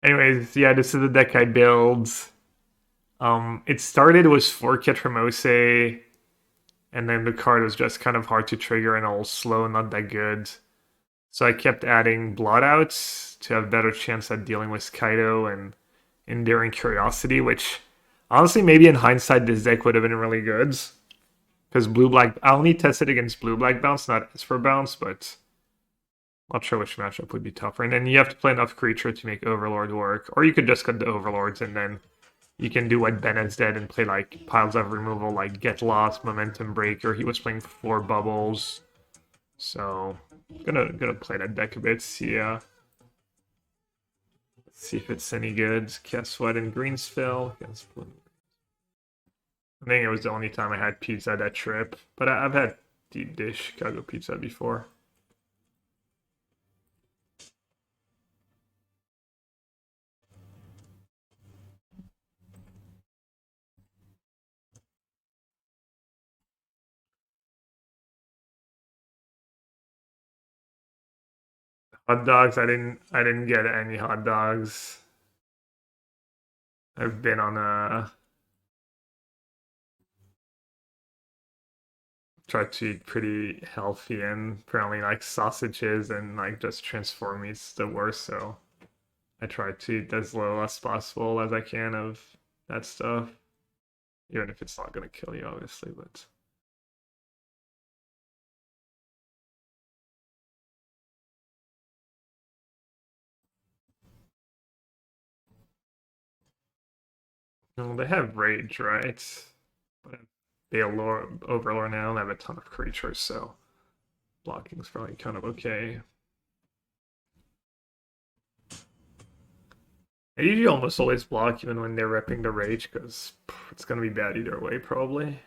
Anyways, yeah, this is the deck I build. It started with 4 Ketramose, and then the card was just kind of hard to trigger and all slow, not that good. So I kept adding Blotouts to have better chance at dealing with Kaido and Enduring Curiosity, which honestly, maybe in hindsight, this deck would have been really good. Because blue black, I only tested against blue black bounce, not as for bounce, but not sure which matchup would be tougher. And then you have to play enough creature to make Overlord work, or you could just cut the Overlords and then you can do what Bennett's did and play like piles of removal, like Get Lost, Momentum Breaker. He was playing 4 bubbles, so gonna play that deck a bit. See if it's any good. Guess what? In Greensville against Blue. I think it was the only time I had pizza that trip, but I've had deep dish Chicago pizza before. Hot dogs, I didn't get any hot dogs. I've been on a tried to eat pretty healthy and apparently like sausages and like just transform meat's the worst, so I try to eat as little as possible as I can of that stuff. Even if it's not gonna kill you obviously, but no, they have rage, right? But they overlord now and have a ton of creatures, so blocking's probably kind of okay. I usually almost always block even when they're repping the rage because it's gonna be bad either way, probably.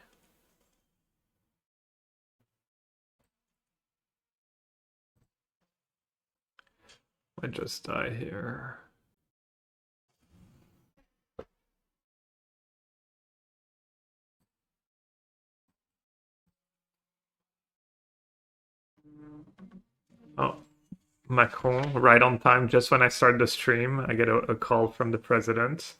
I just die here. Oh, Macron, right on time. Just when I start the stream, I get a call from the president.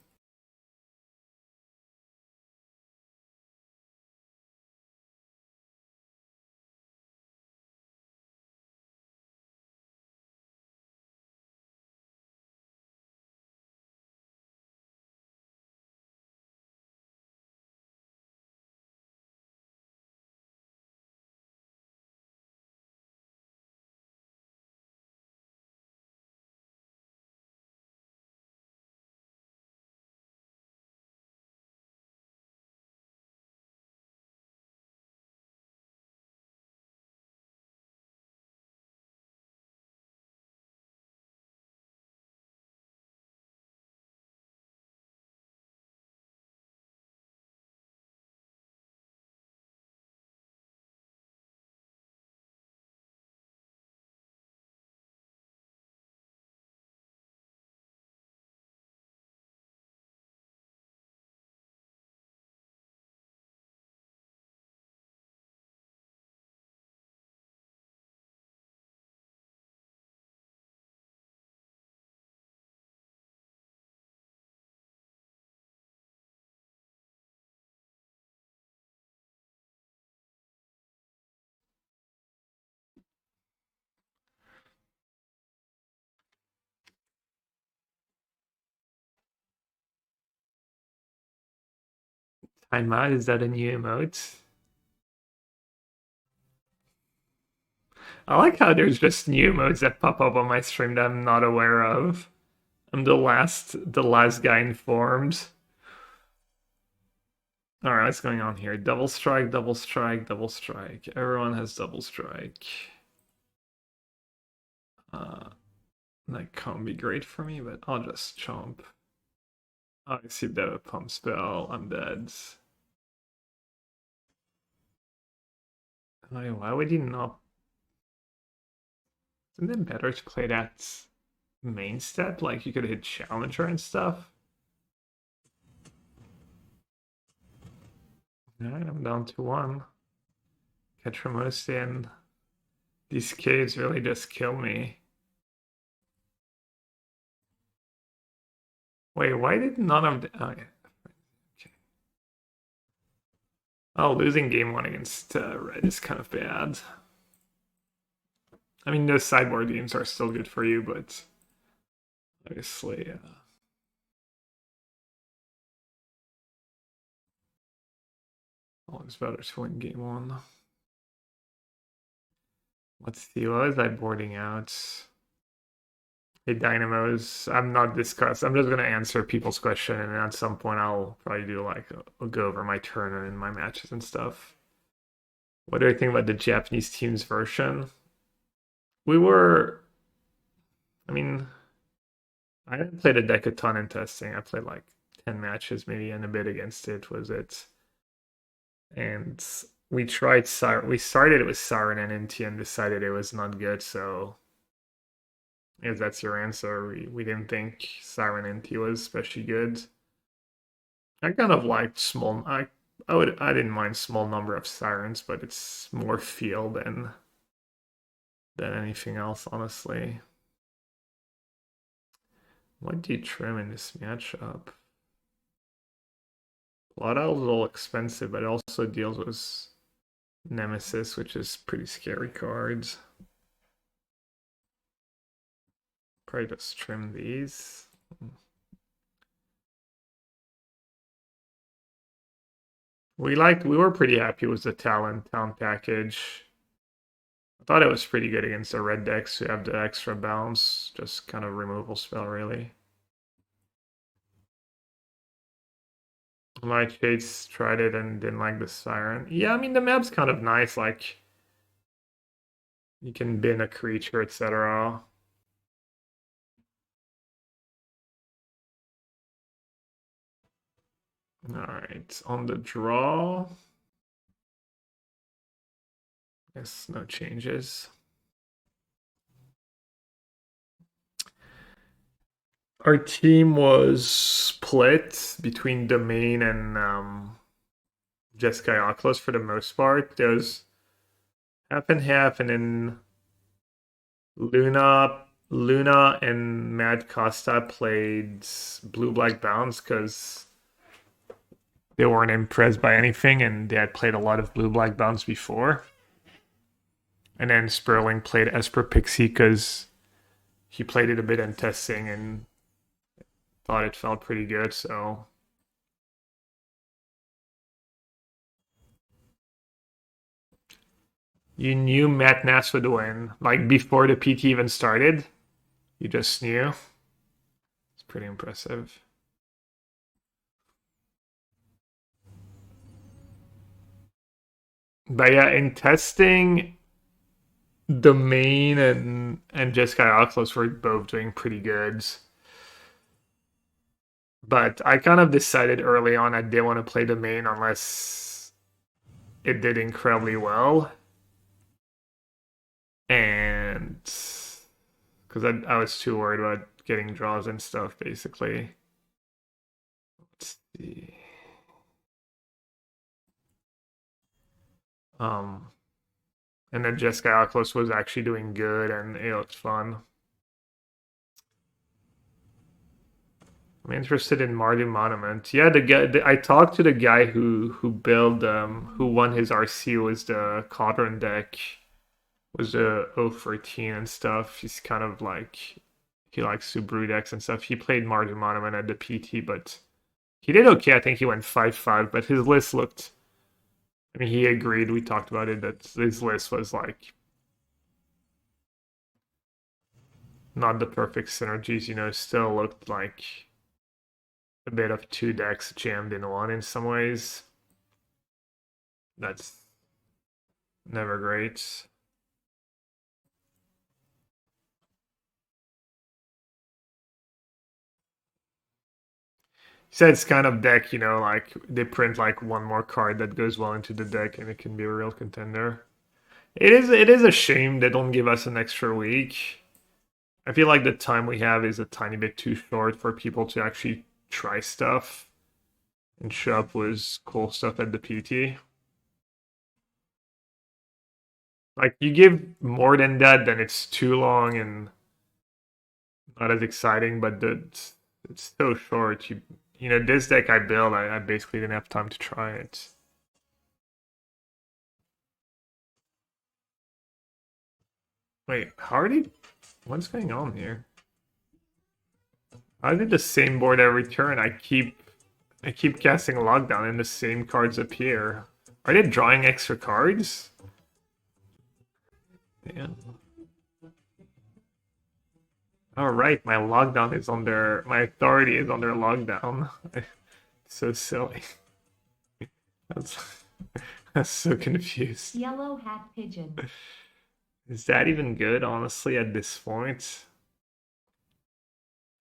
Time out, is that a new emote? I like how there's just new emotes that pop up on my stream that I'm not aware of. I'm the last guy informed. Alright, what's going on here? Double strike, double strike, double strike. Everyone has double strike. Uh, that can't be great for me, but I'll just chomp. I see the pump spell. I'm dead. Why would you not? Isn't it better to play that main step? Like you could hit Challenger and stuff. Alright, I'm down to 1. Ketramosian. These caves really just kill me. Wait, why did none of the... Oh, yeah. Okay. Oh, losing game one against red is kind of bad. I mean, those sideboard games are still good for you, but obviously... always better to win game one. Let's see, what was I boarding out? Hey, Dynamos, I'm not discussing. I'm just going to answer people's question, and at some point I'll probably do like, I'll go over my turn and my matches and stuff. What do I think about the Japanese team's version? We were, I mean, I didn't play the deck a ton in testing. I played like 10 matches maybe and a bit against it was it. And we tried Siren. We started with Siren and NT and decided it was not good, so if that's your answer, we didn't think Siren NT was especially good. I kind of liked small. I didn't mind small number of sirens, but it's more feel than anything else, honestly. What do you trim in this matchup? Blood Owl's a little expensive, but it also deals with Nemesis, which is pretty scary cards. Probably just trim these. We were pretty happy with the Talon Town package. I thought it was pretty good against the red decks who have the extra bounce, just kind of removal spell, really. Light Shades tried it and didn't like the Siren. Yeah, I mean, the map's kind of nice, like, you can bin a creature, etc. Alright, on the draw. Yes, no changes. Our team was split between Domain and Jeskai Oculus for the most part. There was half and half, and then Luna and Mad Costa played blue-black bounce because they weren't impressed by anything, and they had played a lot of blue-black bounce before. And then Sperling played Esper Pixie because he played it a bit in testing and thought it felt pretty good, so... You knew Matt Nass would win, like before the PT even started? You just knew? It's pretty impressive. But yeah, in testing, Domain and Jeskai Oculus were both doing pretty good. But I kind of decided early on I didn't want to play Domain unless it did incredibly well. And because I was too worried about getting draws and stuff, basically. Let's see. And then Jeskai Oculus was actually doing good, and it looked fun. I'm interested in Mardu Monument. Yeah, the guy I talked to the guy who built who won his RC was the Cauldron deck, was the 013 and stuff. He's kind of like he likes to brew decks and stuff. He played Mardu Monument at the PT, but he did okay. I think he went 5-5, but his list looked. I mean, he agreed. We talked about it that his list was like not the perfect synergies. You know, still looked like a bit of two decks jammed in one in some ways. That's never great. He said it's kind of deck, you know, like they print like one more card that goes well into the deck and it can be a real contender. It is a shame they don't give us an extra week. I feel like the time we have is a tiny bit too short for people to actually try stuff and show up with cool stuff at the PT. Like, you give more than that, then it's too long and not as exciting, but It's so short. You know, this deck I built, I basically didn't have time to try it. Wait, how are they? What's going on here? I did the same board every turn. I keep casting lockdown and the same cards appear. Are they drawing extra cards? Yeah. All right, my lockdown is under my authority is under lockdown. So silly. That's, that's so confused. Yellow hat pigeon. Is that even good, honestly, at this point?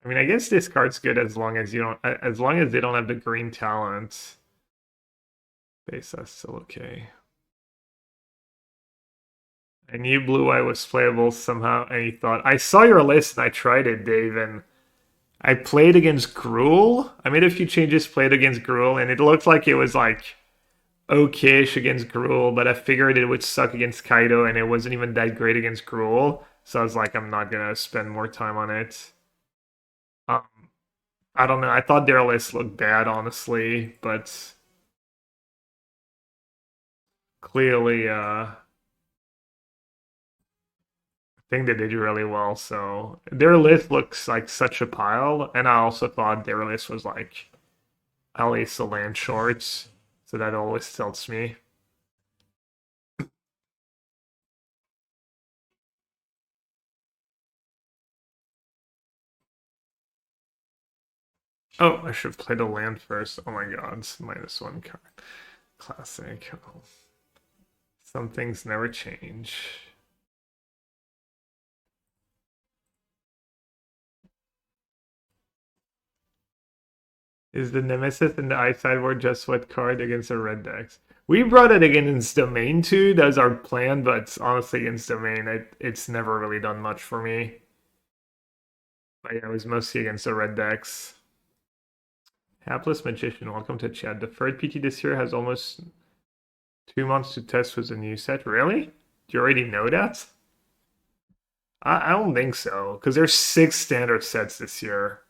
I mean, I guess this card's good as long as as long as they don't have the green talent. Base, that's still okay. I knew blue-white was playable somehow, and he thought, I saw your list and I tried it, Dave, and I played against Gruul. I made a few changes, played against Gruul, and it looked like it was like okay-ish against Gruul, but I figured it would suck against Kaido, and it wasn't even that great against Gruul. So I was like, I'm not gonna spend more time on it. Um, I don't know. I thought their list looked bad, honestly, but clearly, I think they did really well. So their list looks like such a pile, and I also thought their list was like at least a land shorts. So that always tilts me. Oh, I should have played a land first. Oh my god, it's -1 card. Classic. Oh. Some things never change. Is the Nemesis in the ice sideboard just what card against the red decks? We brought it against Domain too. That was our plan, but honestly, against Domain, it's never really done much for me. But yeah, it was mostly against the red decks. Hapless Magician, welcome to chat. The third PT this year has almost 2 months to test with a new set. Really? Do you already know that? I don't think so, because there's 6 standard sets this year.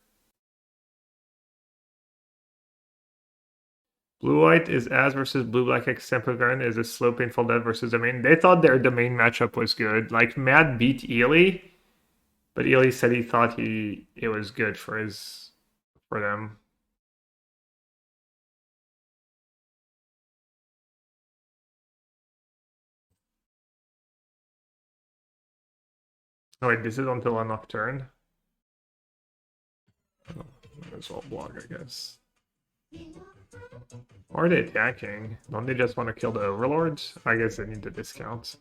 Blue-white is As versus blue-black Extemporan is a slow painful death versus Domain. They thought their Domain matchup was good. Like, Matt beat Ely, but Ely said he thought it was good for them. Oh wait, this is until a nocturne? Oh, might as well block, I guess. Or are they attacking? Don't they just want to kill the overlords? I guess they need the discount.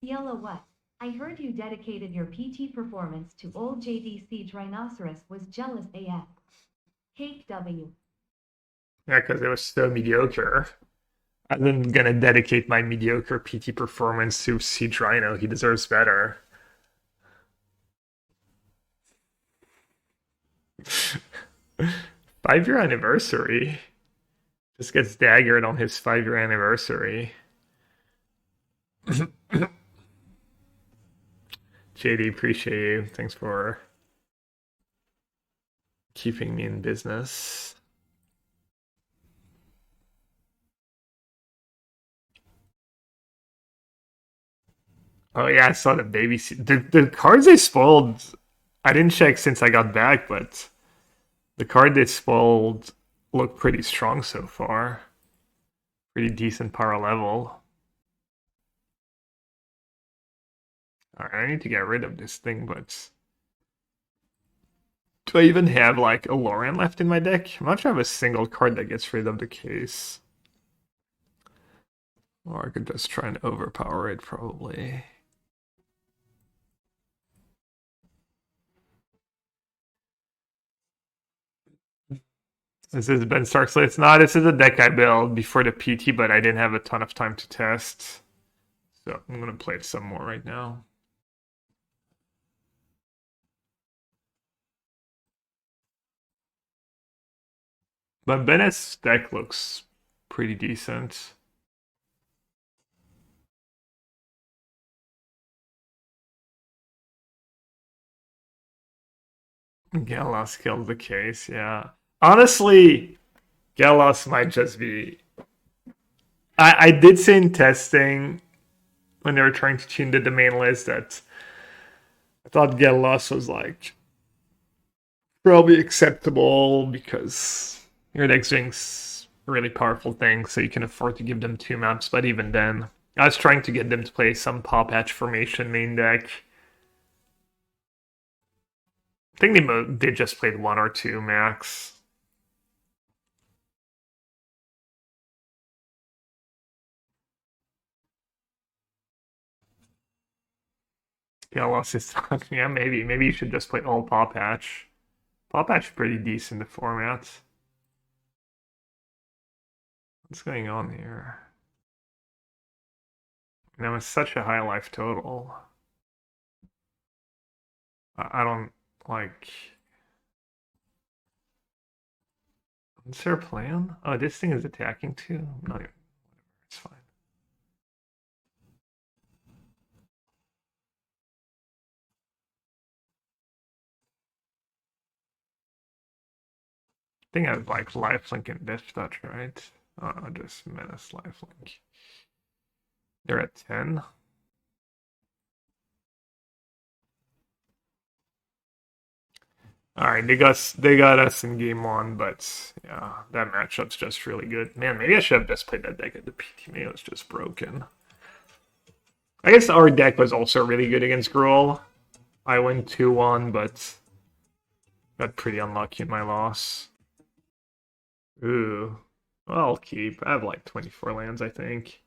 Yellowhat. I heard you dedicated your PT performance to old JDC Rhinoceros was jealous AF. Cake W. Yeah, because it was so mediocre. I'm gonna dedicate my mediocre PT performance to Siege Rhino. He deserves better. Five-year anniversary. Just gets daggered on his 5-year anniversary. JD, appreciate you. Thanks for keeping me in business. Oh yeah, I saw the baby. The cards they spoiled. I didn't check since I got back, but the card they spoiled looked pretty strong so far. Pretty decent power level. Alright, I need to get rid of this thing, but do I even have like a Lorien left in my deck? I'm not sure I have a single card that gets rid of the case. Or I could just try and overpower it, probably. This is Ben Stark's list. No, this is a deck I built before the PT, but I didn't have a ton of time to test. So I'm gonna play some more right now. But Bennett's deck looks pretty decent. Galos killed the case, yeah. Honestly, Galos might just be. I did say in testing when they were trying to tune the domain list that I thought Galos was like probably acceptable because your deck's doing really powerful things, so you can afford to give them 2 maps. But even then, I was trying to get them to play some pop hatch formation main deck. I think they just played 1 or 2 max. Galos is yeah, maybe you should just play all pop hatch. Pop hatch is pretty decent in the format. What's going on here? That was such a high life total. I don't like. Is there a plan? Oh, this thing is attacking too. No, it's fine. I think I have like lifelink and dish touch, right? Oh, just menace lifelink. They're at 10. All right, they got us in game 1, but yeah, that matchup's just really good. Man, maybe I should have just played that deck at the PTMA. It was just broken. I guess our deck was also really good against Gruul. I went 2-1, but got pretty unlucky in my loss. Ooh, well, I'll keep. I have like 24 lands, I think.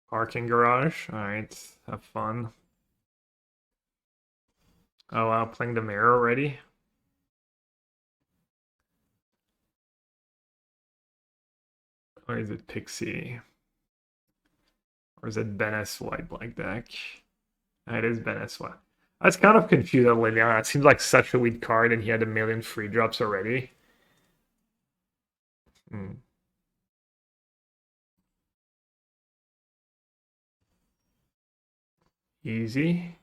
Parking garage. All right, have fun. Oh wow, playing the mirror already. Or is it Pixie? Or is it Bennis White Black deck? It is Bennis White. I was kind of confused on Liliana. It seems like such a weak card, and he had a million free drops already. Hmm. Easy.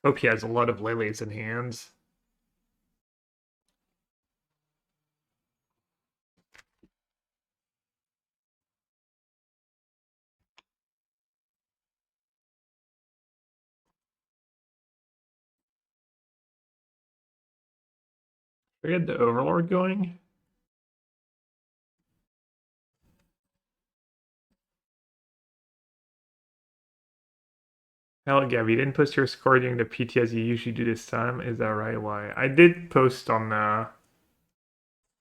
Hope he has a lot of lilies in hand. We had the Overlord going. Hell, Gav, you didn't post your score during the PT as you usually do this time. Is that right? Why? I did post on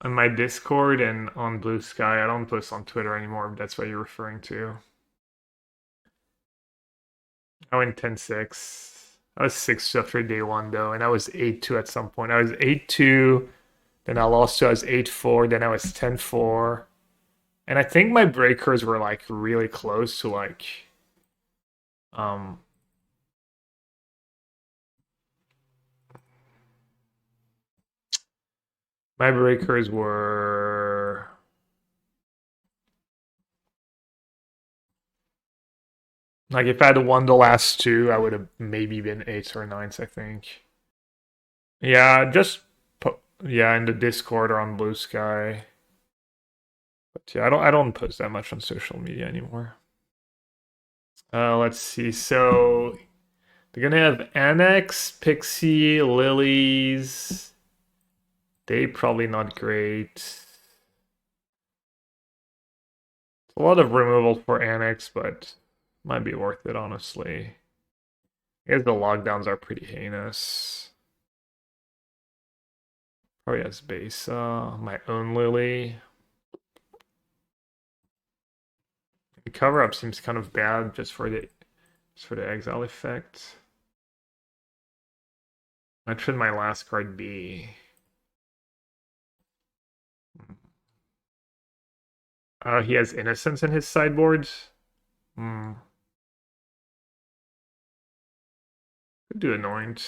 my Discord and on Blue Sky. I don't post on Twitter anymore, but that's what you're referring to. I went 10-6. I was 6 after day 1 though, and I was 8-2 at some point. I was 8-2, then I lost to I was 8-4, then I was 10-4. And I think my breakers were like really close to like um my breakers were like if I had won the last 2, I would have maybe been 8s or 9s, I think. Yeah, just yeah, in the Discord or on Blue Sky. But yeah, I don't post that much on social media anymore. Let's see. So they're gonna have Annex, Pixie, Lilies. They probably not great. A lot of removal for Annex, but might be worth it, honestly. I guess the lockdowns are pretty heinous. Probably has base. My own Lily. The cover up seems kind of bad just for the exile effect. What should my last card be? He has Innocence in his sideboard. Hmm. Could do Anoint.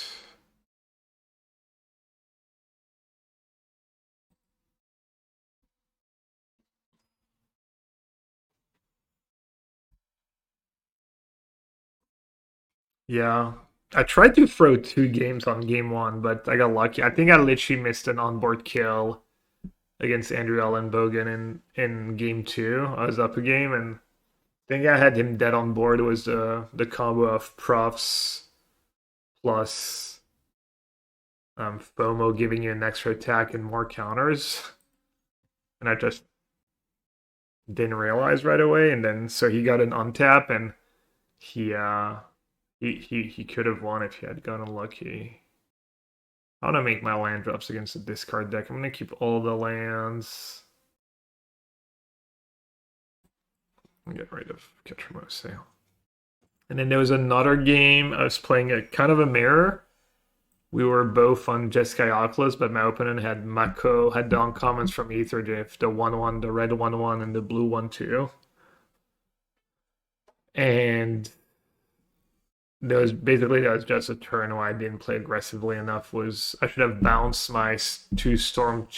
Yeah. I tried to throw 2 games on game 1, but I got lucky. I think I literally missed an onboard kill against Andrew Allen Bogan in game 2. I was up a game, and I think I had him dead on board. It was the combo of Profs plus FOMO giving you an extra attack and more counters. And I just didn't realize right away. And then so he got an untap, and he uh he could have won if he had gotten lucky. I want to make my land drops against the discard deck. I'm gonna keep all the lands. And get rid of Ketramose. And then there was another game. I was playing a kind of a mirror. We were both on Jeskai Oculus, but my opponent had Mako, had the uncommons from Aetherdiff, the 1/1, the red 1/1, and the blue 1/2. And there was just a turn where I didn't play aggressively enough. Was I should have bounced my 2 Storm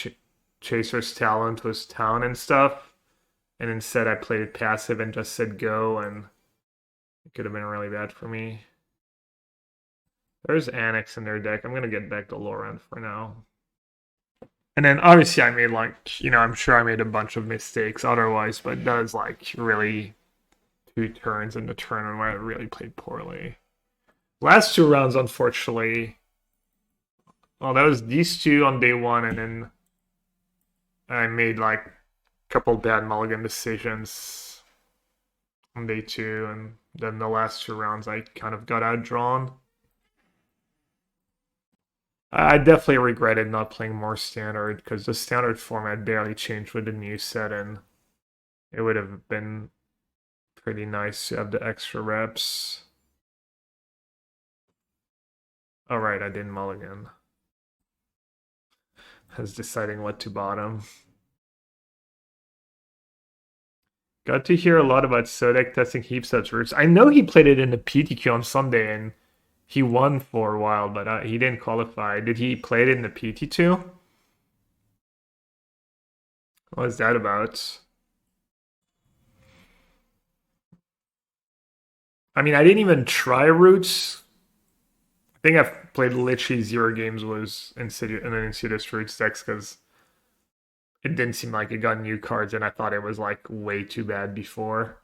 Chaser's talent with town and stuff, and instead I played it passive and just said go, and it could have been really bad for me. There's Annex in their deck. I'm gonna get back to Laurent for now. And then obviously I made I'm sure I made a bunch of mistakes otherwise, but that was really 2 turns in the tournament where I really played poorly. Last 2 rounds, unfortunately. Well, that was these 2 on day 1, and then I made a couple bad mulligan decisions on day 2, and then the last 2 rounds I kind of got outdrawn. I definitely regretted not playing more standard because the standard format barely changed with the new set, and it would have been pretty nice to have the extra reps. All right, I didn't mulligan. I was deciding what to bottom. Got to hear a lot about Sodek testing heaps of roots. I know he played it in the PTQ on Sunday, and he won for a while, but he didn't qualify. Did he play it in the PT too? What was that about? I mean, I didn't even try roots. I think I've played literally 0 games was Insidious and then Insidious Roots decks because it didn't seem like it got new cards, and I thought it was way too bad before.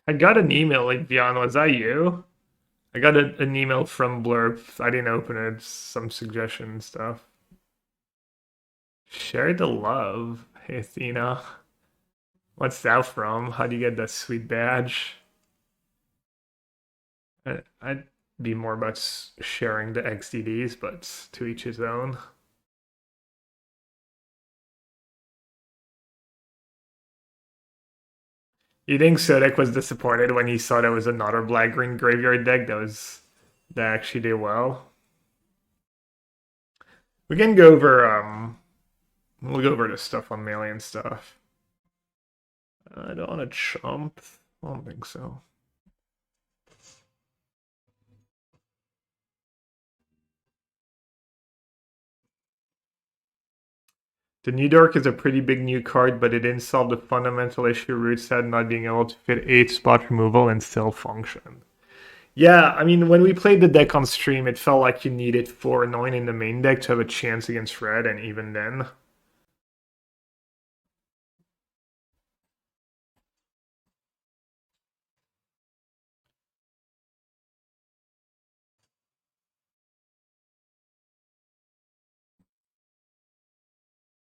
I got an email, Beyond, was that you? I got an email from Blurb. I didn't open it. Some suggestion stuff. Share the love. Hey, Athena. What's that from? How do you get that sweet badge? I'd be more about sharing the XDDs, but to each his own. You think Sodek was disappointed when he saw there was another black-green graveyard deck that actually did well? We can go over we'll go over the stuff on melee and stuff. I don't want to chump. I don't think so. The New Dark is a pretty big new card, but it didn't solve the fundamental issue Roots had not being able to fit 8 spot removal and still function. Yeah, I mean, when we played the deck on stream, it felt like you needed 4 9 in the main deck to have a chance against red, and even then.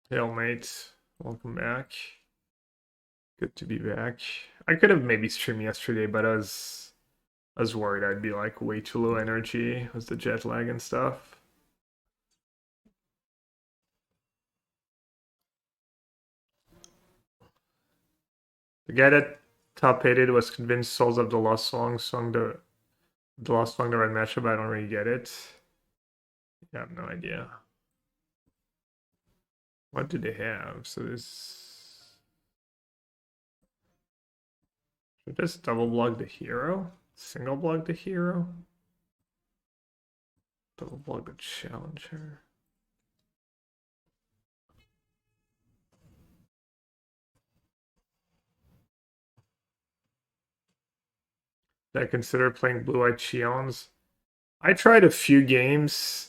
Hail, mate. Welcome back. Good to be back. I could have maybe streamed yesterday, but I was worried I'd be like way too low energy with the jet lag and stuff. The guy that top hated was convinced Souls of the Lost Song the Lost Song the right matchup. I don't really get it. I have no idea. What do they have? So this should just double block the hero, single block the hero, double block the challenger. Did I consider playing blue-eyed Cheons? I tried a few games.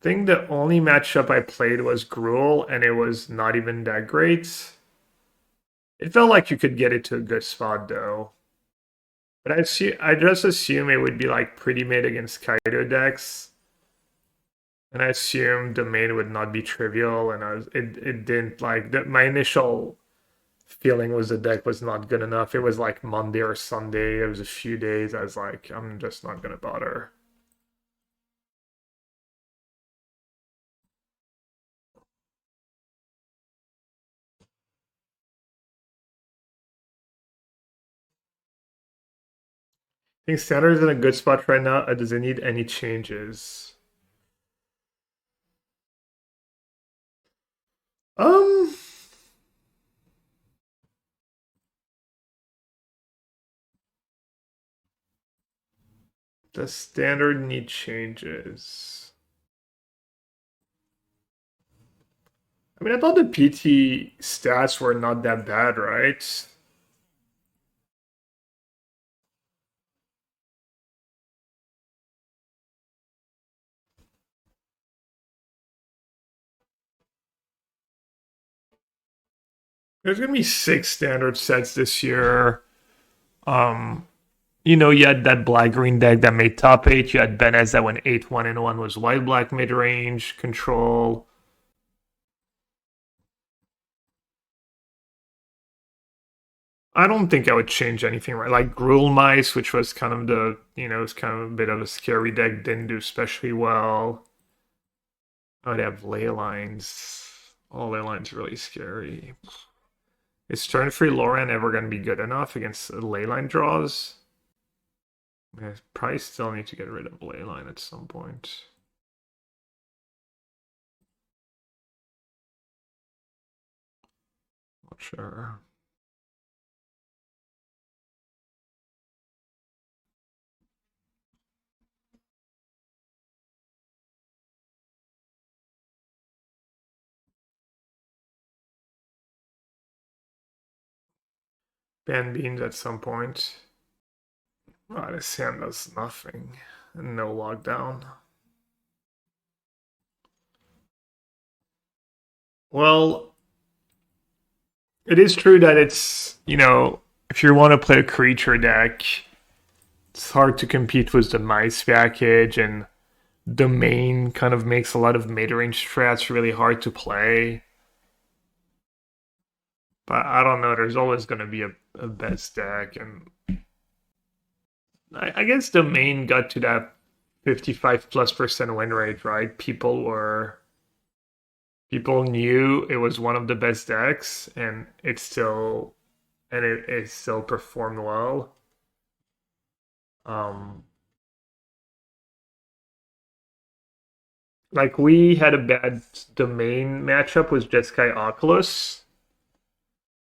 I think the only matchup I played was Gruul, and it was not even that great. It felt like you could get it to a good spot though. But I just assume it would be like pretty mid against Kaido decks. And I assumed the main would not be trivial, and it didn't like that. My initial feeling was the deck was not good enough. It was like Monday or Sunday. It was a few days. I was like, I'm just not gonna bother. I think Standard is in a good spot right now. Does it need any changes? Um, does Standard need changes? I mean, I thought the PT stats were not that bad, right? There's gonna be 6 standard sets this year. Um, you had that black green deck that made top 8. You had Benez that went 8-1 and 1 was white black mid range control. I don't think I would change anything, right? Like Gruul Mice, which was kind of it's kind of a bit of a scary deck, didn't do especially well. I'd have ley lines. Oh, ley lines really scary. Is turn free Loran ever going to be good enough against leyline draws? I probably still need to get rid of leyline at some point. Not sure. Ban beans at some point. Oh, this hand does nothing. No lockdown. Well, it is true that if you want to play a creature deck, it's hard to compete with the mice package, and domain kind of makes a lot of mid-range strats really hard to play. But I don't know, there's always going to be a best deck, and I guess domain got to that 55+% win rate, right? People knew it was one of the best decks, and it still performed well. Like we had a bad domain matchup with Jeskai Oculus,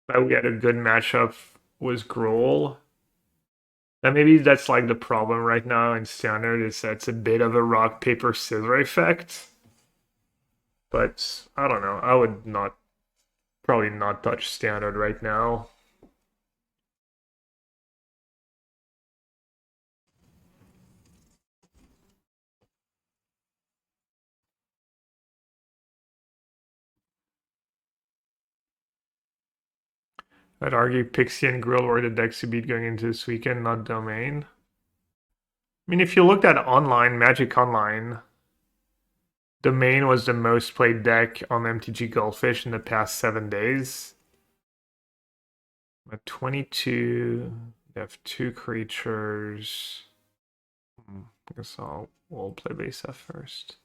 but we had a good matchup with Gruul. And maybe that's like the problem right now in Standard is that it's a bit of a rock paper scissors effect. But I don't know. I would probably not touch Standard right now. I'd argue Pixie and Grill were the decks to beat going into this weekend, not Domain. I mean, if you looked at online, Magic Online, Domain was the most played deck on MTG Goldfish in the past 7 days. At 22, they have 2 creatures. I guess we'll play base F first.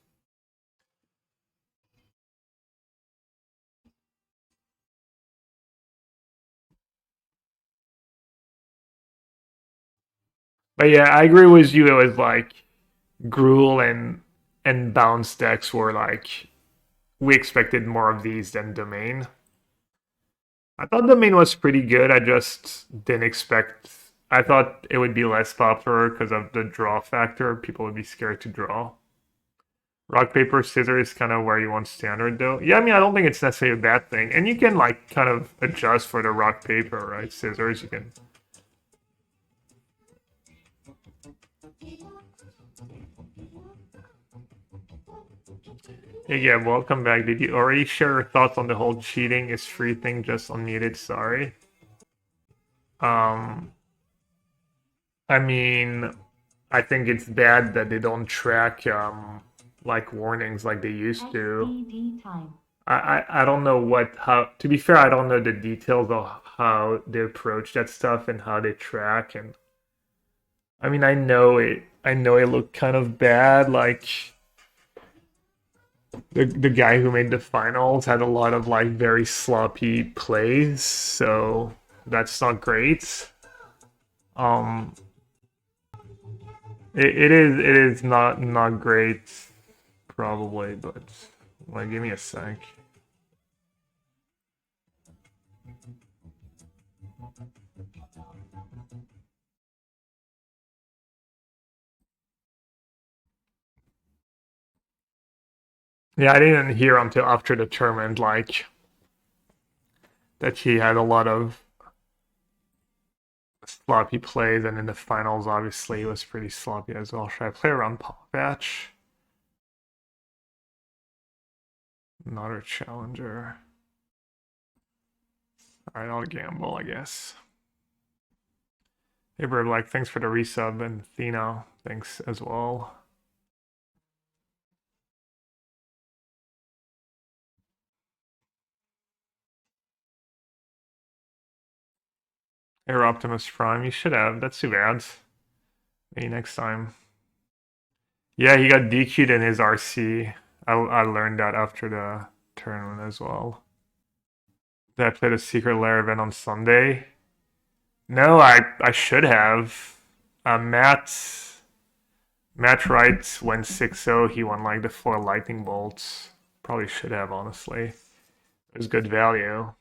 But yeah, I agree with you. It was like Gruul and bounce decks were like we expected more of these than Domain. I thought Domain was pretty good. I just didn't expect. I thought it would be less popular because of the draw factor. People would be scared to draw. Rock, paper, scissors is kind of where you want standard though. Yeah, I mean, I don't think it's necessarily a bad thing. And you can like kind of adjust for the rock, paper, right? Scissors, you can. Hey, yeah, welcome back. Did you already share your thoughts on the whole cheating is free thing? Just unmuted, sorry. Um, I mean, I think it's bad that they don't track like warnings like they used to. I don't know how to be fair, I don't know the details of how they approach that stuff and how they track. And I mean, I know it looked kind of bad. Like the guy who made the finals had a lot of like very sloppy plays, so that's not great. Um, it is not great probably, but like give me a sec. Yeah, I didn't hear until after the tournament like that he had a lot of sloppy plays, and in the finals, obviously, he was pretty sloppy as well. Should I play around Patch? Not a challenger. Alright, I'll gamble, I guess. Hey, Bird, like, thanks for the resub, and Thena, thanks as well. Air Optimus Prime, you should have. That's too bad. Maybe next time. Yeah, he got DQ'd in his RC. I learned that after the tournament as well. Did I play the Secret Lair event on Sunday? No, I should have. Matt Wright went 6-0. He won like the 4 lightning bolts. Probably should have, honestly. It was good value.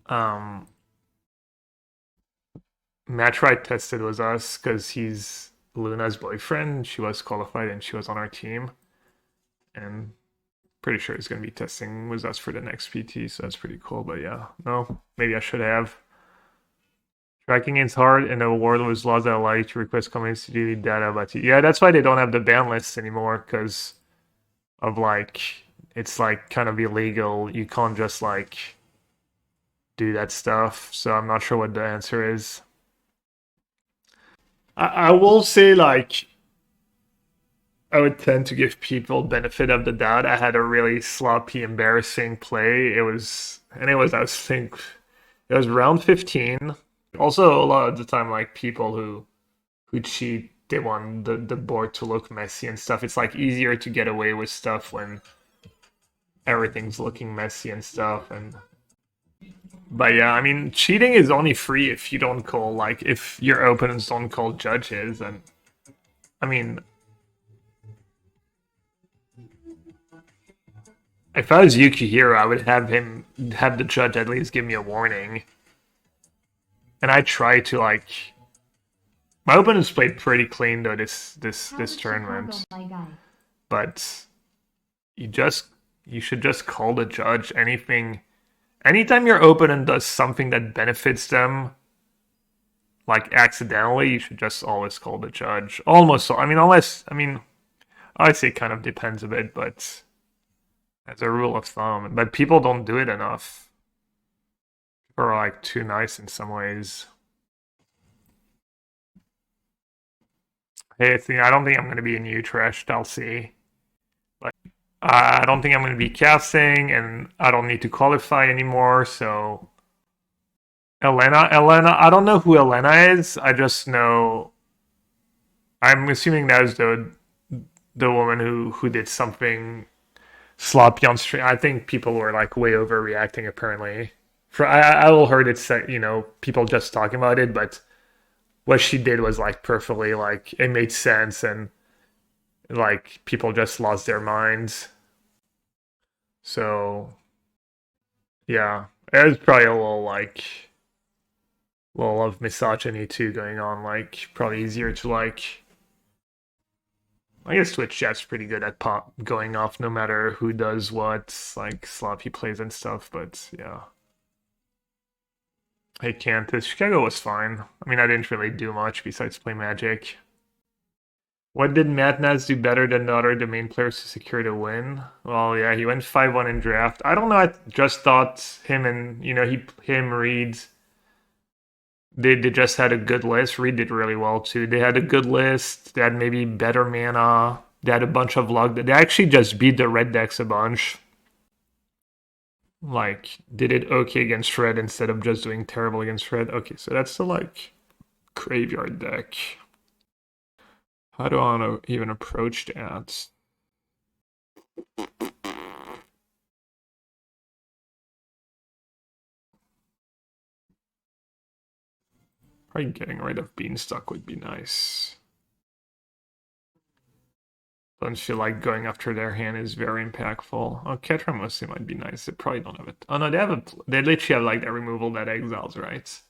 Um, Matt Wright tested was us because he's Luna's boyfriend. She was qualified and she was on our team. And pretty sure he's going to be testing with us for the next PT, so that's pretty cool. But yeah, no, maybe I should have. Tracking is hard, and the world was laws that allow you to request comments to delete data about you. Yeah, that's why they don't have the ban lists anymore, because of like, it's like kind of illegal. You can't just like do that stuff. So I'm not sure what the answer is. I will say like I would tend to give people benefit of the doubt. I had a really sloppy, embarrassing play. It was I think it was round 15. Also, a lot of the time, like people who cheat, they want the board to look messy and stuff. It's like easier to get away with stuff when everything's looking messy and stuff. And but yeah, I mean, cheating is only free if you don't call like if your opponents don't call judges. And I mean, if I was Yukihiro, I would have the judge at least give me a warning. And I try to like my opponents played pretty clean though this tournament. But you should just call the judge. Anytime your opponent does something that benefits them, like accidentally, you should just always call the judge. Almost, I'd say it kind of depends a bit, but as a rule of thumb. But people don't do it enough. People are like too nice in some ways. Hey, I don't think I'm gonna be in Utrecht. I'll see. I don't think I'm going to be casting, and I don't need to qualify anymore, so... Elena, I don't know who Elena is, I just know... I'm assuming that was the woman who did something sloppy on stream. I think people were like way overreacting apparently. I all heard it say, people just talking about it, but what she did was like perfectly like it made sense, and like people just lost their minds. So yeah, it was probably a little of misogyny too going on. Like probably easier to like. I guess Twitch chat's pretty good at pop going off no matter who does what, like sloppy plays and stuff. But yeah. Hey Cantus, Chicago was fine. I mean, I didn't really do much besides play Magic. What did Madnaz do better than the other domain players to secure the win? Well, yeah, he went 5-1 in draft. I don't know, I just thought him and, Reed, they just had a good list. Reed did really well too. They had a good list. They had maybe better mana. They had a bunch of luck. They actually just beat the red decks a bunch. Like, did it okay against red instead of just doing terrible against red. Okay, so that's the, like, graveyard deck. How do I want to even approach that? Probably getting rid of Beanstalk would be nice. Don't feel like going after their hand is very impactful. Oh, Ketramosi might be nice. They probably don't have it. Oh no, they literally have like that removal that exiles, right?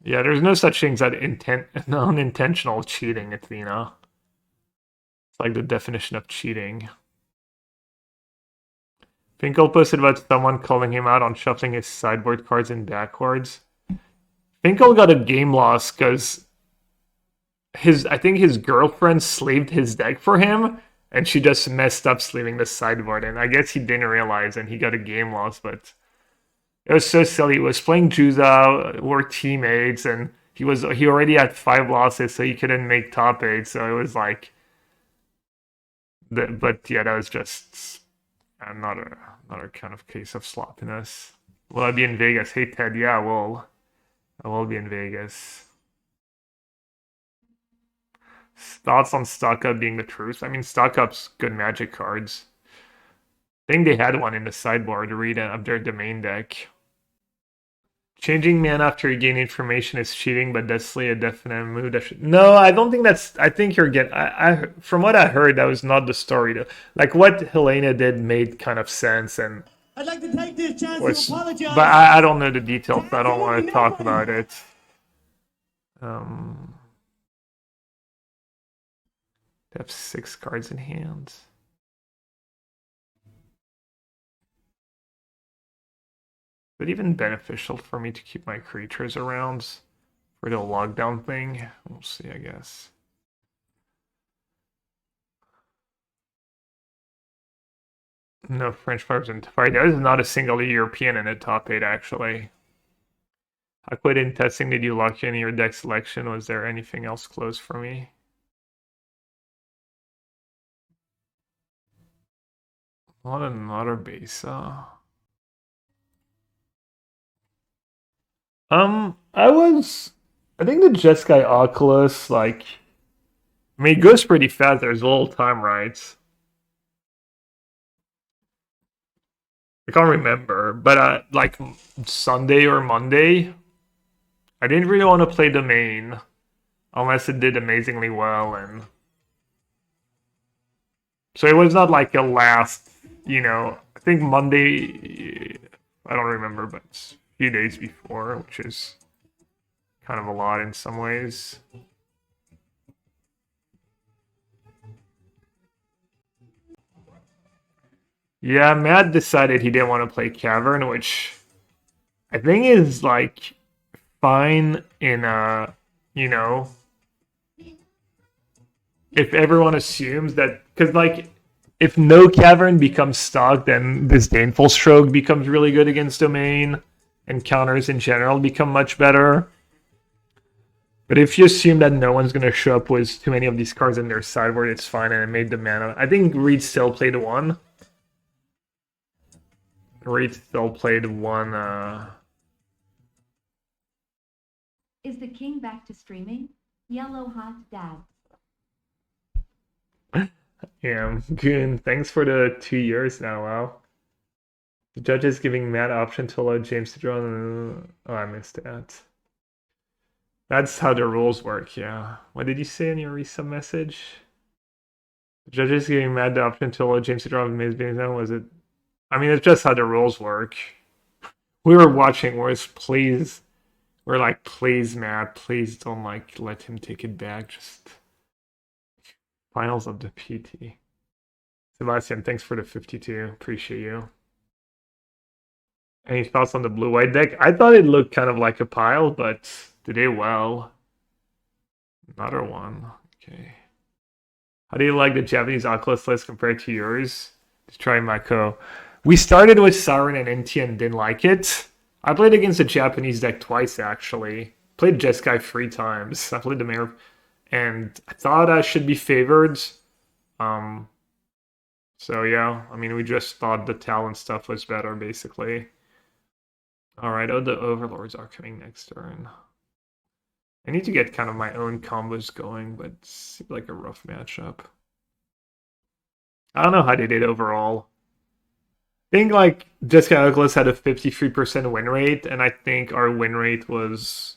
Yeah, there's no such things as unintentional cheating, Athena. It's like the definition of cheating. Finkel posted about someone calling him out on shuffling his sideboard cards in backwards. Finkel got a game loss because I think his girlfriend slaved his deck for him, and she just messed up sleeving the sideboard, and I guess he didn't realize, and he got a game loss, but it was so silly. He was playing Juza, we're teammates, and he already had 5 losses, so he couldn't make top 8, so it was like... But yeah, that was just another kind of case of sloppiness. Will I be in Vegas? Hey Ted, yeah, I will be in Vegas. Thoughts on Stock Up being the truth? I mean, Stock Up's good Magic cards. I think they had one in the sideboard to read up their domain deck. Changing mana after you gain information is cheating, but that's a definite move. No, I don't think that's... I think you're getting... from what I heard, that was not the story. Though. Like, what Helena did made kind of sense, and... I'd like to take this chance to apologize. But I don't know the details, so I don't want to talk about it. They have 6 cards in hand. Is it even beneficial for me to keep my creatures around for the lockdown thing? We'll see, I guess. No French players in fight. There is not a single European in the top 8, actually. How quick in testing did you lock in your deck selection? Was there anything else close for me? Not another base. I think the Jeskai Oculus, like, I mean, it goes pretty fast. There's a little time, right? I can't remember, but like Sunday or Monday, I didn't really want to play the main unless it did amazingly well, and so it was not like a last, I think Monday, I don't remember, but it's a few days before, which is kind of a lot in some ways. Yeah, Matt decided he didn't want to play Cavern, which I think is like fine in if everyone assumes that, because like if no Cavern becomes stock, then Disdainful Stroke becomes really good against domain, and counters in general become much better. But if you assume that no one's gonna show up with too many of these cards in their sideboard, it's fine, and it made the mana. I think Reed still played one. Reed still played one. Is the king back to streaming? Yellowhat dad. Yeah, Goon, thanks for the 2 years now, wow. The judge is giving Matt option to allow James to draw. Oh, I missed that. That's how the rules work, yeah. What did you say in your recent message? The judge is giving Matt the option to allow James to draw. Was it? I mean, it's just how the rules work. We were watching wars, please. We're like, please, Matt, please don't like let him take it back. Just finals of the PT. Sebastian, thanks for the 52. Appreciate you. Any thoughts on the blue-white deck? I thought it looked kind of like a pile, but did it well. Another one. Okay. How do you like the Japanese Oculus list compared to yours? Let's try Mako. We started with Siren and NT and didn't like it. I played against a Japanese deck twice, actually. Played Jeskai 3 times. I played the Mayor, and I thought I should be favored. So yeah, I mean, we just thought the talent stuff was better, basically. Alright, oh, the Overlords are coming next turn. I need to get kind of my own combos going, but it seems like a rough matchup. I don't know how they did overall. I think like Jessica Oculus had a 53% win rate, and I think our win rate was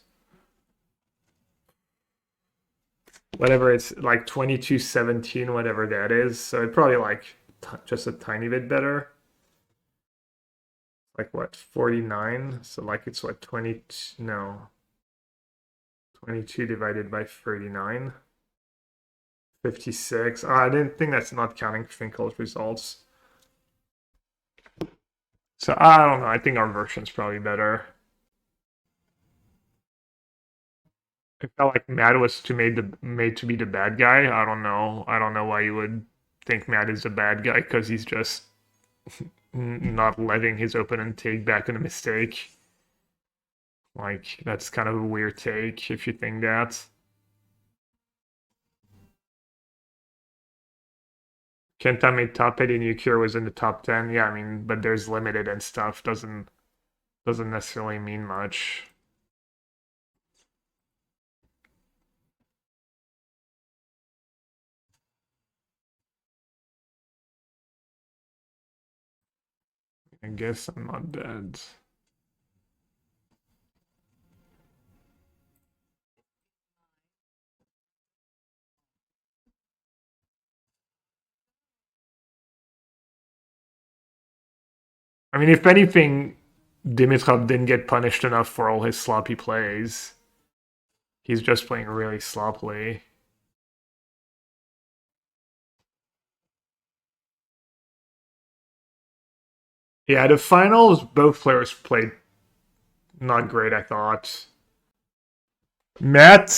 whatever, it's like 22-17, whatever that is. So it probably like just a tiny bit better. Like what, 49? So like it's what, 22? No. 22 divided by 39. 56. Oh, I didn't think that's not counting Finkel's results. So I don't know. I think our version's probably better. I felt like Matt was made to be the bad guy. I don't know. I don't know why you would think Matt is a bad guy, because he's just not letting his opponent take back on a mistake. Like, that's kind of a weird take if you think that. Kenta made top 8 and Yukir was in the top 10. Yeah, I mean, but there's limited and stuff. Doesn't necessarily mean much. I guess I'm not dead. I mean, if anything, Dimitrov didn't get punished enough for all his sloppy plays. He's just playing really sloppily. Yeah, the finals, both players played not great, I thought. Matt,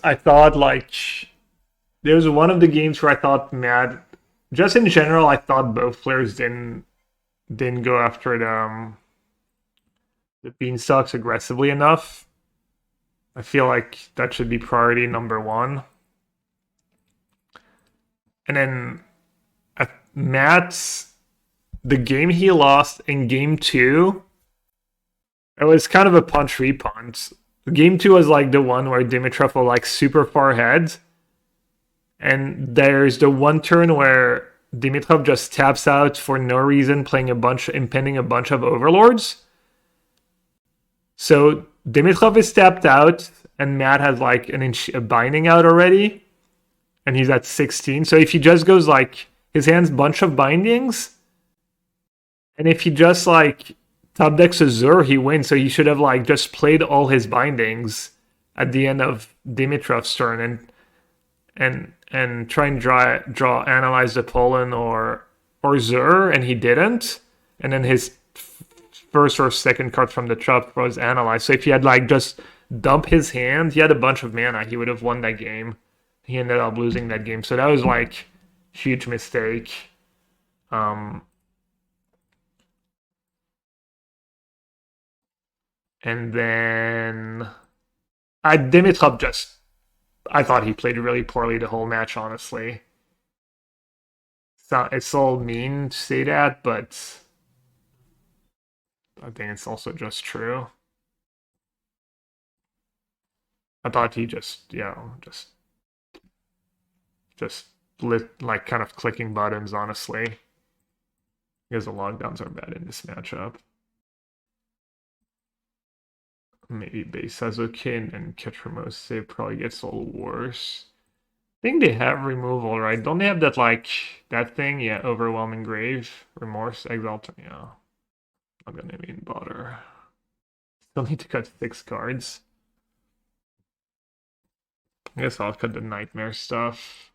I thought like there was one of the games where I thought Matt, just in general, I thought both players didn't go after the beanstalks aggressively enough. I feel like that should be priority number one. And then Matt's, the game he lost in game 2, it was kind of a punch repunch. Game 2 was like the one where Dimitrov was like super far ahead. And there's the one turn where Dimitrov just taps out for no reason, impending a bunch of overlords. So Dimitrov is tapped out, and Matt has like a binding out already, and he's at 16. So if he just goes like his hand's bunch of bindings, and if he just like top decks Azure, he wins. So he should have like just played all his bindings at the end of Dimitrov's turn and try and draw analyze the Poland or Zur, and he didn't. And then his first or second card from the top was analyzed. So if he had like just dump his hand, he had a bunch of mana, he would have won that game. He ended up losing that game. So that was like huge mistake. And then Dimitrov just, I thought he played really poorly the whole match, honestly. It's all mean to say that, but I think it's also just true. I thought he just, just lit, like kind of clicking buttons, honestly. Because the lockdowns are bad in this matchup. Maybe base has okay, and then PixieMose probably gets a little worse. I think they have removal, right? Don't they have that, like, that thing? Yeah, Overwhelming Grave, Remorse, Exalt, yeah. I'm gonna even bother. Still need to cut 6 cards. I guess I'll cut the Nightmare stuff.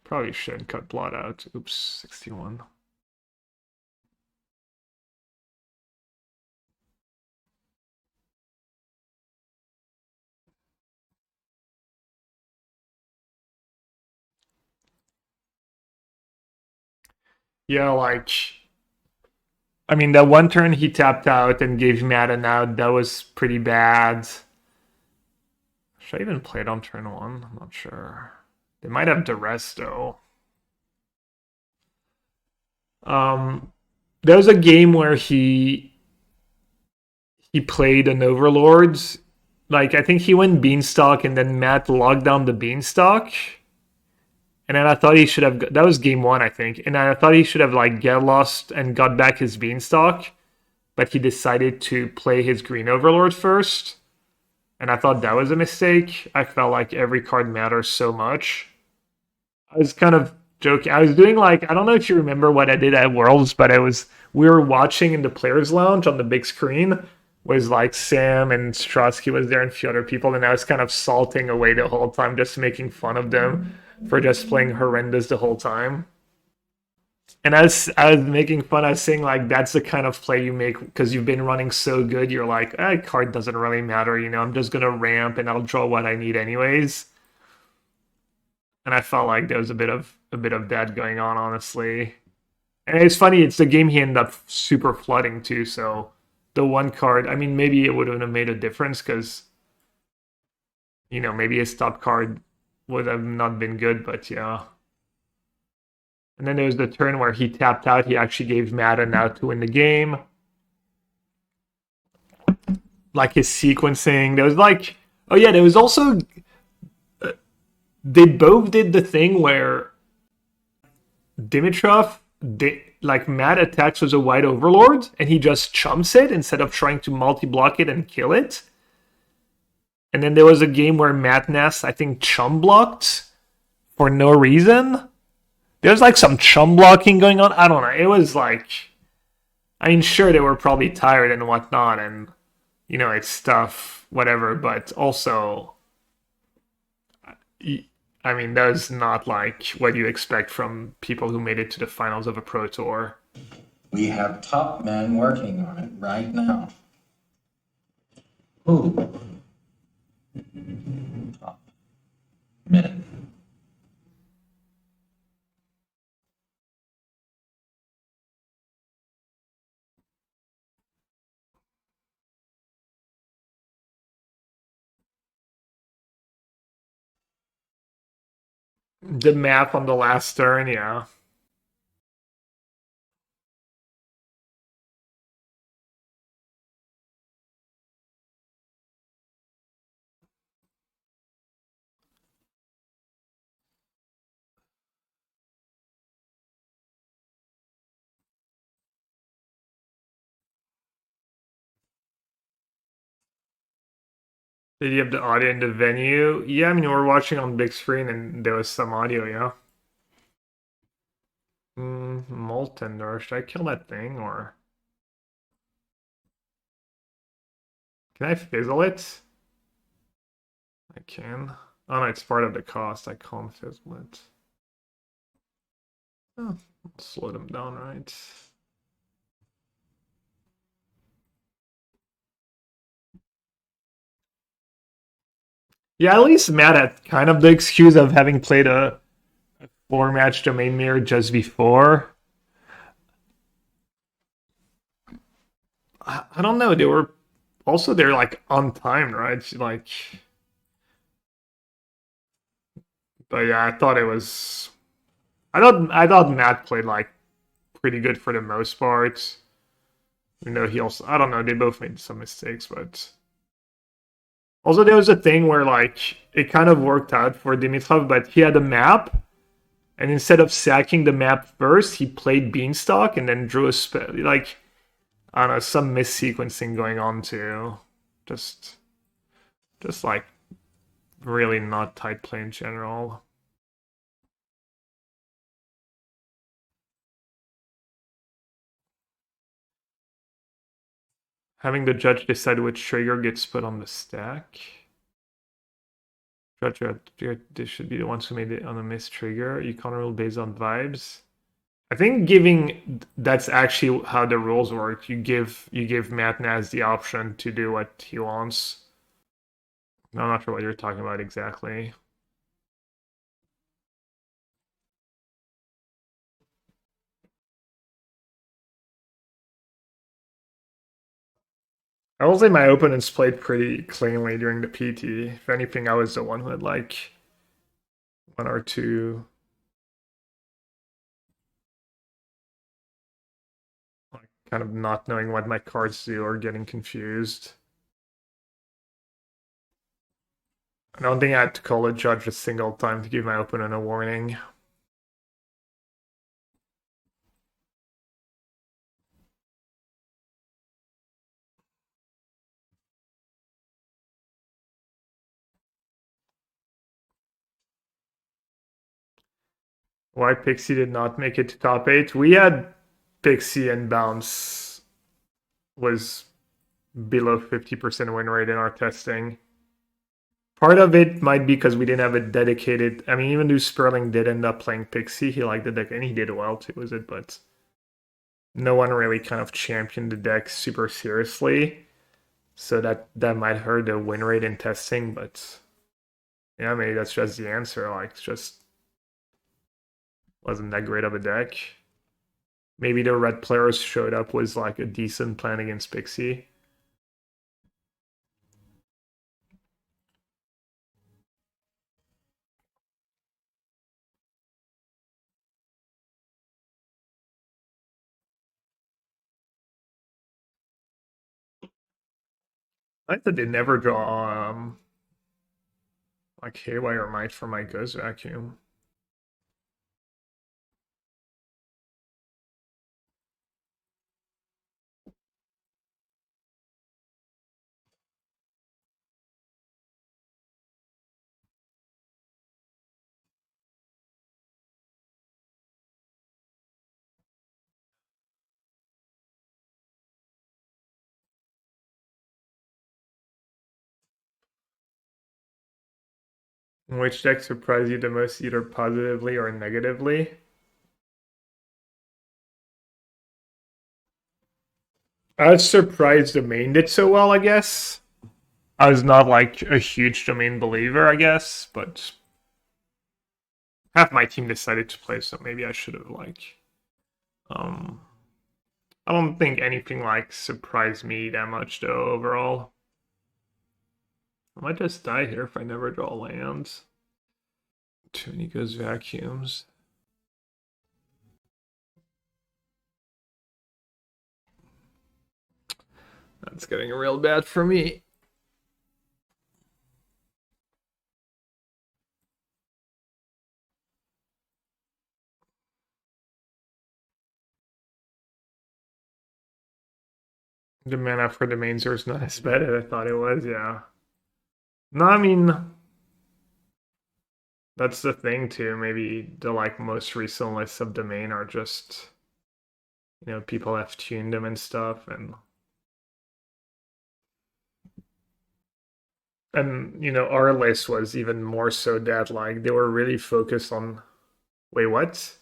Probably should cut Blot out. Oops, 61. Yeah, like, I mean, that one turn he tapped out and gave Madden out, that was pretty bad. Should I even play it on turn 1? I'm not sure. They might have duress, though. There was a game where he played an Overlord. Like, I think he went Beanstalk and then Matt locked down the Beanstalk. And then I thought he should have, that was game 1, I think. And I thought he should have, like, get lost and got back his Beanstalk. But he decided to play his Green Overlord first. And I thought that was a mistake. I felt like every card matters so much. I was kind of joking. I was doing, like, I don't know if you remember what I did at Worlds, but we were watching in the Players Lounge on the big screen. Was like Sam and Strotsky was there and a few other people, and I was kind of salting away the whole time, just making fun of them for just playing horrendous the whole time. And I was making fun. I was saying, like, that's the kind of play you make because you've been running so good. You're like, card doesn't really matter, you know. I'm just gonna ramp and I'll draw what I need anyways. And I felt like there was a bit of that going on, honestly. And it's funny. It's the game he ended up super flooding too. So the one card, I mean, maybe it wouldn't have made a difference because, you know, maybe his top card would have not been good, but yeah. And then there was the turn where he tapped out. He actually gave Madden out to win the game. Like his sequencing. There was like, oh yeah, there was also, they both did the thing where Dimitrov, like Matt attacks was a white overlord and he just chumps it instead of trying to multi-block it and kill it. And then there was a game where Matt Nass, I think, chum blocked for no reason. There's like some chum blocking going on. I don't know. It was like, I mean, sure, they were probably tired and whatnot, and, you know, it's tough, whatever, but also, I mean, that's not like what you expect from people who made it to the finals of a pro tour. We have top men working on it right now. Who? Top men. The map on the last turn, yeah. Did you have the audio in the venue? Yeah, I mean, we were watching on big screen and there was some audio, yeah. Molten, or should I kill that thing, or... Can I fizzle it? I can. Oh no, it's part of the cost. I can't fizzle it. Oh, slow them down, right? Yeah, at least Matt had kind of the excuse of having played a 4-match domain mirror just before. I don't know. They were also they're like untimed, right? Like, but yeah, I thought it was. I thought Matt played like pretty good for the most part. You know, he also, I don't know, they both made some mistakes, but also there was a thing where like it kind of worked out for Dimitrov, but he had a map, and instead of sacking the map first, he played Beanstalk and then drew a spell. Like, I don't know, some missequencing going on too. Just like really not tight play in general. Having the judge decide which trigger gets put on the stack. Judge, they should be the ones who made it on a missed trigger. You can't rule based on vibes. I think that's actually how the rules work. You give Matt Naz the option to do what he wants. I'm not sure what you're talking about exactly. I will say my opponents played pretty cleanly during the PT. If anything, I was the one who had like one or two like kind of not knowing what my cards do or getting confused. I don't think I had to call a judge a single time to give my opponent a warning. Why Pixie did not make it to top 8? We had Pixie and Bounce was below 50% win rate in our testing. Part of it might be because we didn't have a dedicated. I mean, even though Sperling did end up playing Pixie, he liked the deck and he did well too, was it? But no one really kind of championed the deck super seriously. So that might hurt the win rate in testing, but yeah, maybe that's just the answer. Like, it's just wasn't that great of a deck. Maybe the red players showed up was like a decent plan against Pixie. I thought they never draw like Haywire Might for my Ghost Vacuum. Which deck surprised you the most, either positively or negatively? I was surprised Domain did so well, I guess. I was not like a huge Domain believer, I guess, but half my team decided to play, so maybe I should have like I don't think anything like surprised me that much though overall. I might just die here if I never draw lands. Too many Ghost Vacuums. That's getting real bad for me. The mana for the main source not as bad as I thought it was, yeah. No, I mean that's the thing too. Maybe the like most recent lists of domain are just people have tuned them and stuff and our list was even more so that like they were really focused on wait, what?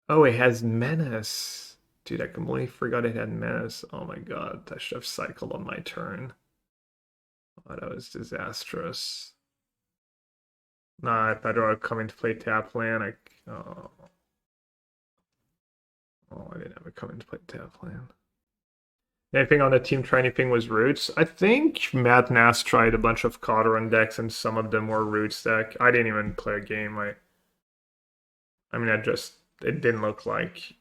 Oh, it has menace. Dude, I completely forgot it had menace. Oh my god, I should have cycled on my turn. Oh, that was disastrous. Nah, I thought I would come into play tap land. Oh, I didn't have it come into play tap land. Anything on the team try anything was roots? I think Matt Nass tried a bunch of Cauteron decks and some of them were roots deck. I didn't even play a game. I mean, it didn't look like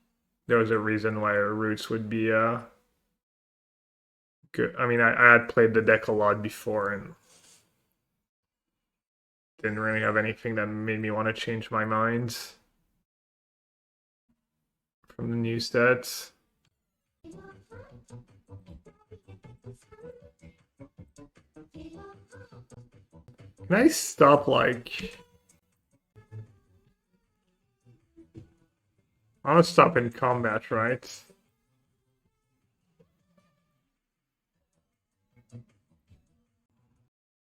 there was a reason why roots would be good. I mean, I had played the deck a lot before and didn't really have anything that made me want to change my mind from the new stats. Can I stop, like... I want to stop in combat, right?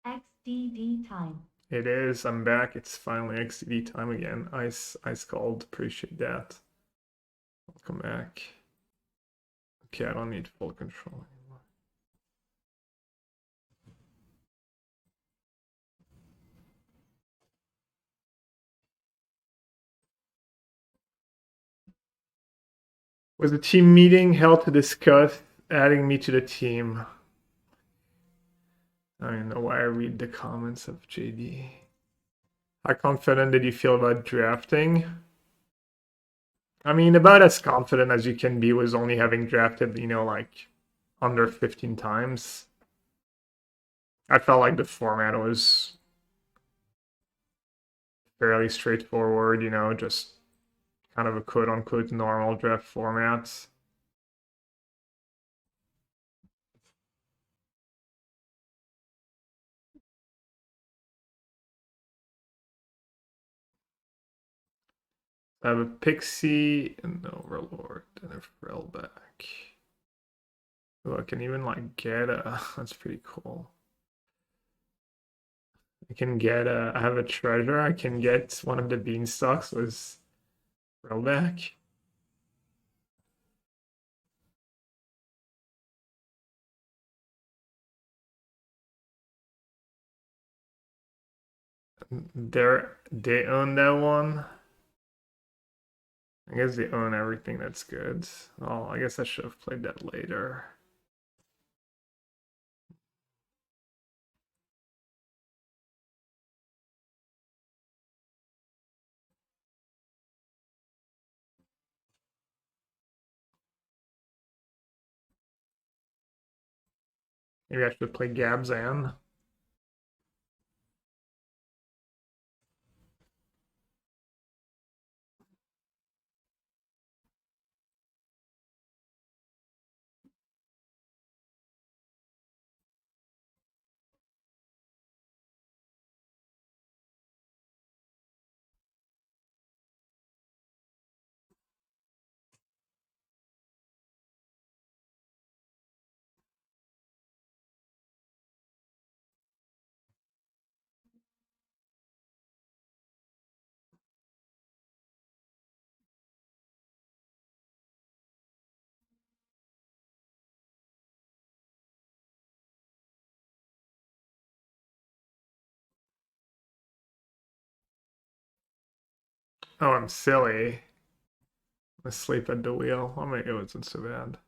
XDD time. It is. I'm back. It's finally XDD time again. Ice Cold. Appreciate that. Welcome back. Okay, I don't need full control anymore. Was a team meeting held to discuss adding me to the team? I don't know why I read the comments of JD. How confident did you feel about drafting? I mean, about as confident as you can be with only having drafted, you know, like under 15 times. I felt like the format was fairly straightforward, you know, just kind of a quote-unquote normal draft format. I have a Pixie, an Overlord, and a Frillback. Oh, I can even like get a... That's pretty cool. I can get a... I have a treasure. I can get one of the beanstalks with Frillback. They own that one. I guess they own everything that's good. Oh, I guess I should have played that later. Maybe I should play Gabzan. Oh, I'm silly. I'm asleep at the wheel. Oh, maybe it wasn't so bad.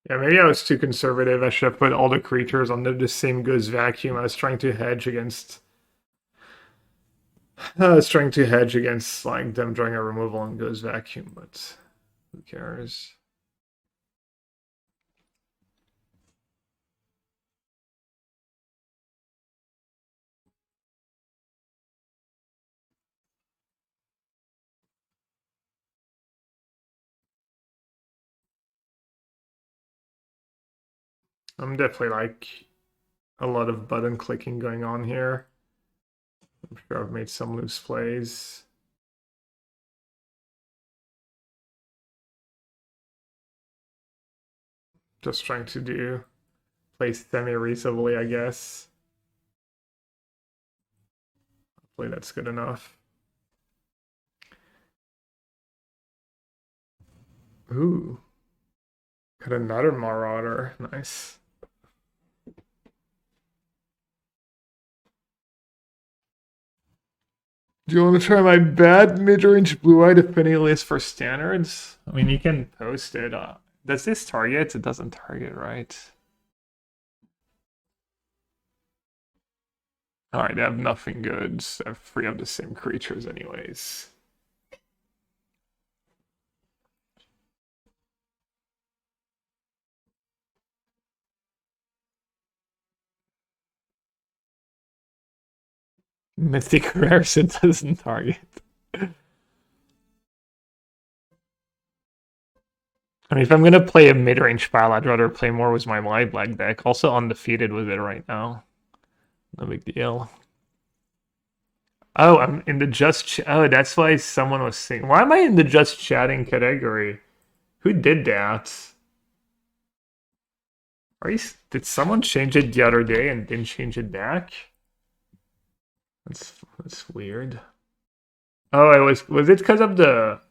Yeah, maybe I was too conservative. I should have put all the creatures under the same goes vacuum. I was trying to hedge against... I was trying to hedge against like them drawing a removal and goes vacuum, but who cares? I'm definitely like a lot of button clicking going on here. I'm sure I've made some loose plays. Just trying to play semi-reasonably, I guess. Hopefully that's good enough. Ooh. Got another Marauder. Nice. Do you want to try my bad mid-range blue-eyed affinity list for standards? I mean, you can post it. Does this target? It doesn't target, right? Alright, they have nothing good. I have 3 of the same creatures anyways. Mythic rares, it doesn't target. I mean, if I'm gonna play a mid-range spell, I'd rather play more with my wide black deck. Also undefeated with it right now. No big deal. Oh, I'm in the oh, that's why someone was saying. Why am I in the just chatting category? Who did that? Did someone change it the other day and didn't change it back? That's weird. Oh, was it because of that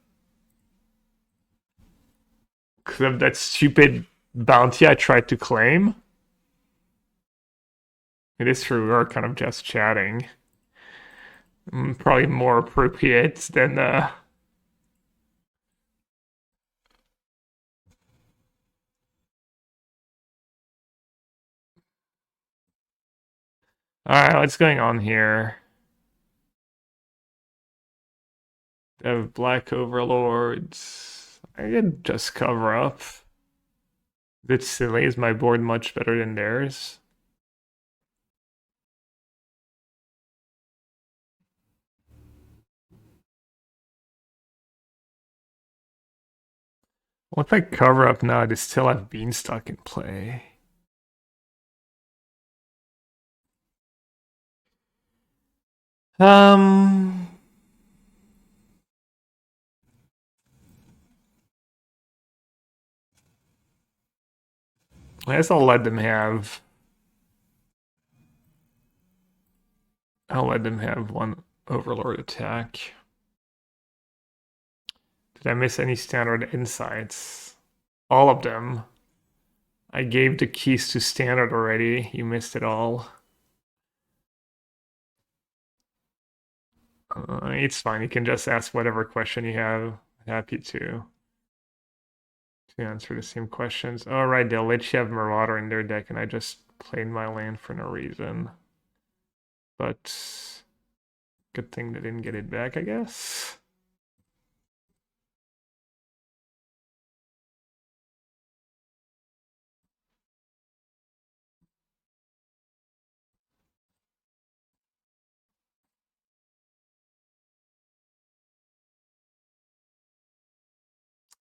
stupid bounty I tried to claim? It is true, we are kind of just chatting. Probably more appropriate than Alright, what's going on here? They have black overlords. I could just cover up. It's silly. Is my board much better than theirs? What if I cover up now? They still have Beanstalk in play. I guess I'll let them have. I'll let them have one Overlord attack. Did I miss any standard insights? All of them. I gave the keys to standard already. You missed it all. It's fine. You can just ask whatever question you have. Happy to answer the same questions. All right, they'll let you have Marauder in their deck, and I just played my land for no reason. But good thing they didn't get it back, I guess.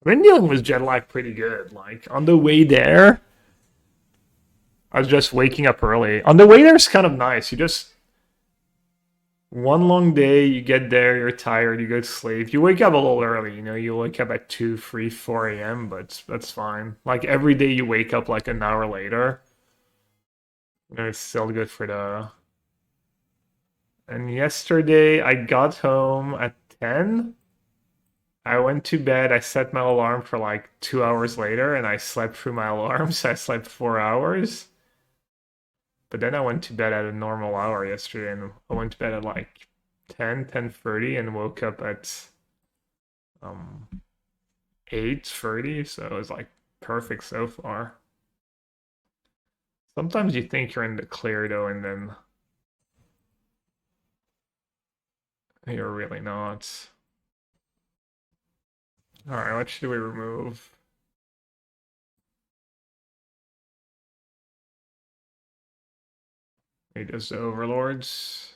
I've been dealing with jet lag pretty good. Like, on the way there, I was just waking up early. On the way there, it's kind of nice. You just... One long day, you get there, you're tired, you go to sleep. You wake up a little early, you know, you wake up at 2, 3, 4 a.m., but that's fine. Like, every day you wake up like an hour later. You know, it's still good for the... And yesterday, I got home at 10. I went to bed, I set my alarm for like 2 hours later, and I slept through my alarm, so I slept 4 hours. But then I went to bed at a normal hour yesterday, and I went to bed at like 10:30, and woke up at 8:30, so it was like perfect so far. Sometimes you think you're in the clear though, and then you're really not. Alright, what should we remove? Maybe just the overlords.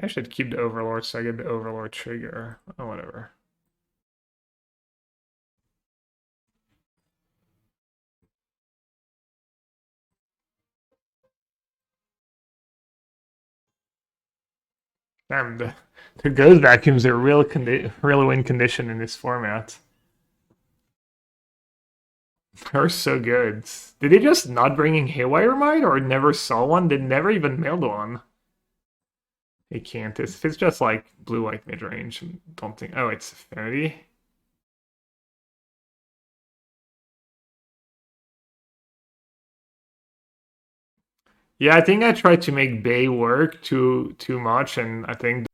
I should keep the overlord so I get the overlord trigger. Oh, whatever. Damn, the ghost vacuums are real win condition in this format. They're so good. Did they just not bring in Haywire Might or never saw one? They never even mailed one. It can't. If it's just like blue-white mid-range, I don't think... Oh, it's Affinity. Yeah, I think I tried to make Bay work too much, and I think...